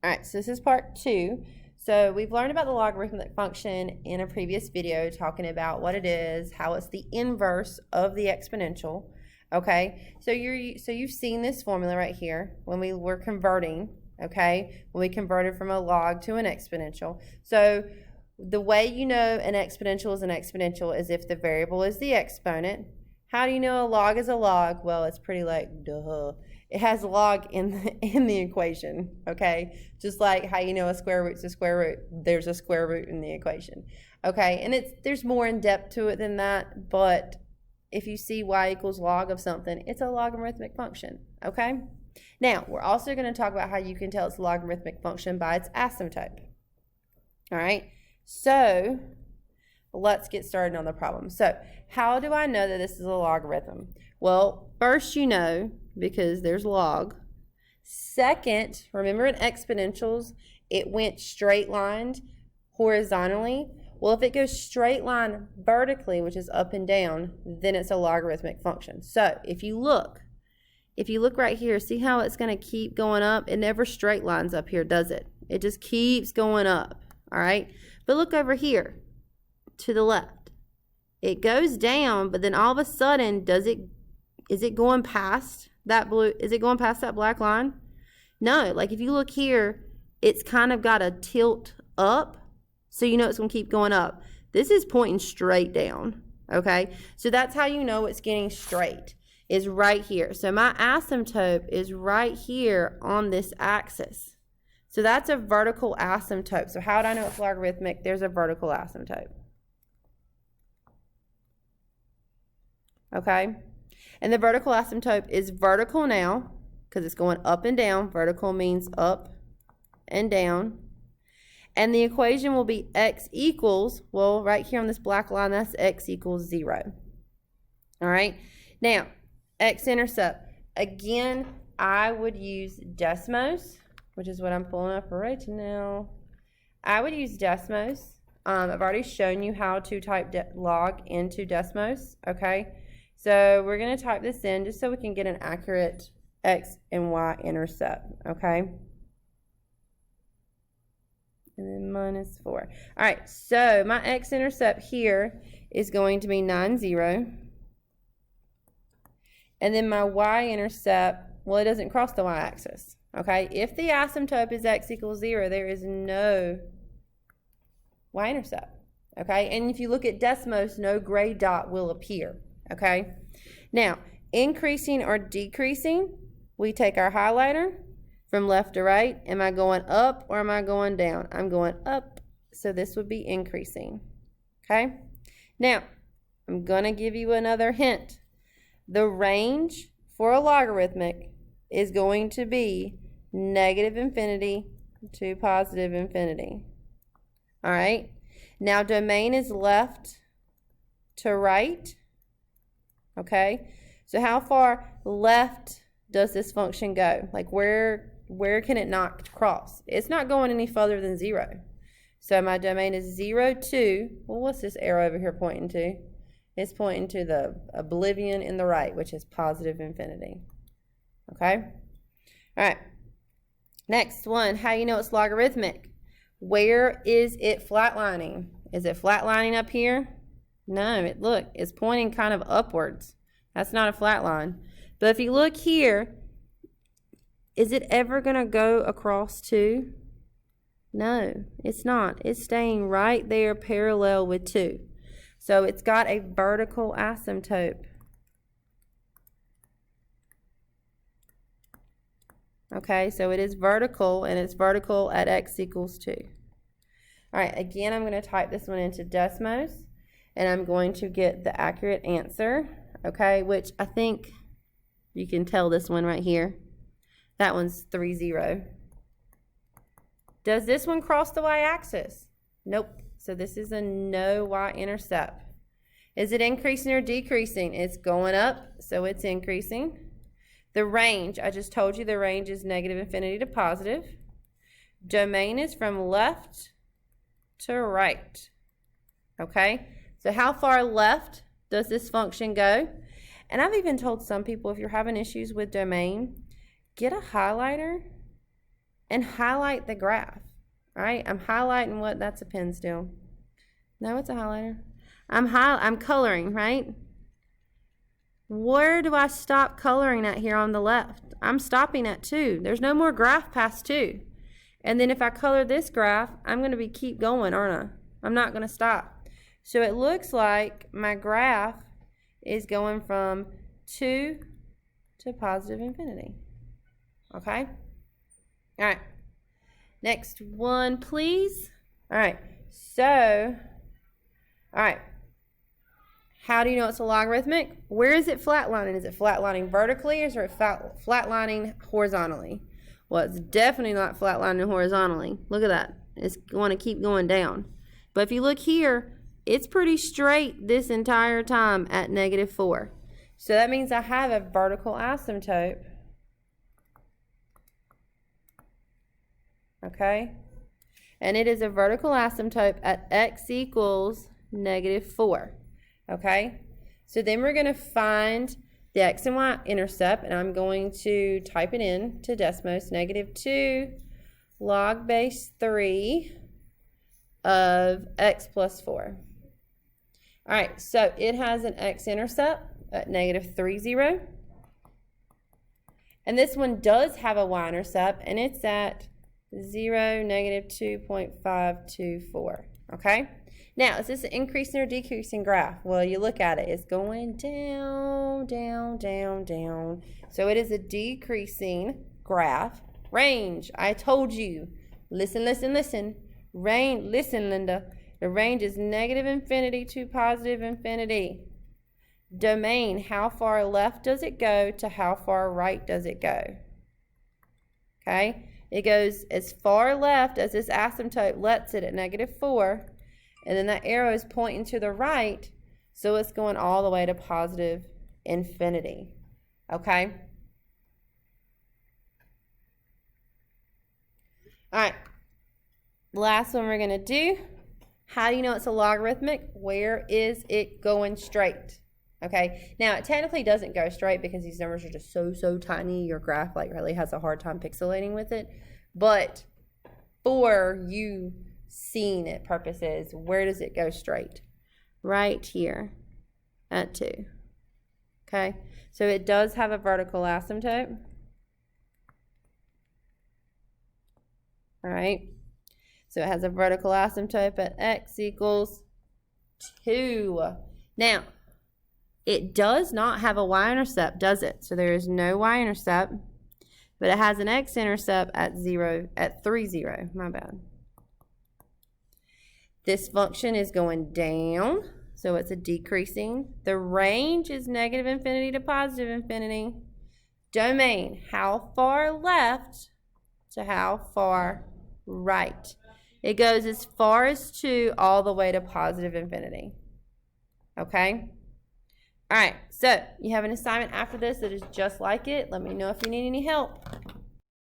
All right, so this is part 2. So we've learned about the logarithmic function in a previous video, talking about what it is, how it's the inverse of the exponential. Okay, so you've seen this formula right here when we were converting. Okay, when we converted from a log to an exponential. So the way you know an exponential is if the variable is the exponent. How do you know a log is a log? Well, it's pretty like duh. It has log in the equation, okay? Just like how you know a square root's a square root, there's a square root in the equation, okay? And there's more in depth to it than that, but if you see y equals log of something, it's a logarithmic function, okay? Now, we're also going to talk about how you can tell it's a logarithmic function by its asymptote, all right? So let's get started on the problem. So how do I know that this is a logarithm? Well, first you know, because there's log. Second, remember in exponentials, it went straight lined horizontally. Well, if it goes straight line vertically, which is up and down, then it's a logarithmic function. So if you look right here, see how it's going to keep going up? It never straight lines up here, does it? It just keeps going up, all right? But look over here to the left. It goes down, but then all of a sudden, is it going past that blue? Is it going past that black line? No, like if you look here, it's kind of got a tilt up, so you know it's going to keep going up. This is pointing straight down, okay? So that's how you know it's getting straight, is right here. So my asymptote is right here on this axis. So that's a vertical asymptote. So how do I know it's logarithmic? There's a vertical asymptote. Okay? And the vertical asymptote is vertical now because it's going up and down. Vertical means up and down. And the equation will be x equals, well, right here on this black line, that's x equals 0. All right? Now, x-intercept. Again, I would use Desmos, which is what I'm pulling up right now. I would use Desmos. I've already shown you how to type log into Desmos, okay? So we're going to type this in just so we can get an accurate x and y intercept, okay? And then minus 4. All right, so my x-intercept here is going to be 9, 0. And then my y-intercept, well, it doesn't cross the y-axis, okay? If the asymptote is x equals 0, there is no y-intercept, okay? And if you look at Desmos, no gray dot will appear. Okay, now increasing or decreasing, we take our highlighter from left to right. Am I going up or am I going down? I'm going up, so this would be increasing. Okay, now I'm going to give you another hint. The range for a logarithmic is going to be negative infinity to positive infinity. All right, now domain is left to right. Okay, so how far left does this function go? Like where can it not cross? It's not going any further than 0. So my domain is 0 to, well, what's this arrow over here pointing to? It's pointing to the oblivion in the right, which is positive infinity. Okay, all right. Next one, how you know it's logarithmic? Where is it flatlining? Is it flatlining up here? No, look, it's pointing kind of upwards. That's not a flat line. But if you look here, is it ever going to go across 2? No, it's not. It's staying right there parallel with 2. So it's got a vertical asymptote. Okay, so it is vertical, and it's vertical at x equals 2. All right, again, I'm going to type this one into Desmos. And I'm going to get the accurate answer, okay, which I think you can tell this one right here. That one's 3, 0. Does this one cross the y-axis? Nope. So this is a no y-intercept. Is it increasing or decreasing? It's going up, so it's increasing. The range, I just told you the range is negative infinity to positive. Domain is from left to right, okay? So how far left does this function go? And I've even told some people, if you're having issues with domain, get a highlighter and highlight the graph. All right, I'm highlighting what, that's a pen still. No, it's a highlighter. I'm coloring, right? Where do I stop coloring at here on the left? I'm stopping at 2. There's no more graph past 2. And then if I color this graph, I'm going to keep going, aren't I? I'm not going to stop. So it looks like my graph is going from 2 to positive infinity. Okay? All right. Next one, please. All right. So, all right. How do you know it's a logarithmic? Where is it flatlining? Is it flatlining vertically or is it flatlining horizontally? Well, it's definitely not flatlining horizontally. Look at that. It's going to keep going down. But if you look here, it's pretty straight this entire time at -4. So that means I have a vertical asymptote. Okay? And it is a vertical asymptote at x equals -4. Okay? So then we're going to find the x and y intercept, and I'm going to type it in to Desmos, -2 log base 3 of x plus 4. All right, so it has an x-intercept at -3, 0. And this one does have a y-intercept, and it's at 0, -2.524, okay? Now, is this an increasing or decreasing graph? Well, you look at it. It's going down, down, down, down. So it is a decreasing graph. Range, I told you. Listen, listen, listen. Range, listen, Linda. The range is -infinity to positive infinity. Domain, how far left does it go to how far right does it go? Okay? It goes as far left as this asymptote lets it at -4. And then that arrow is pointing to the right, so it's going all the way to positive infinity. Okay? All right. Last one we're going to do. How do you know it's a logarithmic? Where is it going straight? Okay? Now, it technically doesn't go straight because these numbers are just so tiny. Your graph like really has a hard time pixelating with it. But for you seeing it purposes, where does it go straight? Right here at 2. Okay, so it does have a vertical asymptote. All right, so it has a vertical asymptote at x equals 2. Now, it does not have a y-intercept, does it? So there is no y-intercept, but it has an x-intercept at 3, 0. My bad. This function is going down, so it's a decreasing. The range is -infinity to positive infinity. Domain, how far left to how far right? It goes as far as 2 all the way to positive infinity. Okay? All right, so you have an assignment after this that is just like it. Let me know if you need any help.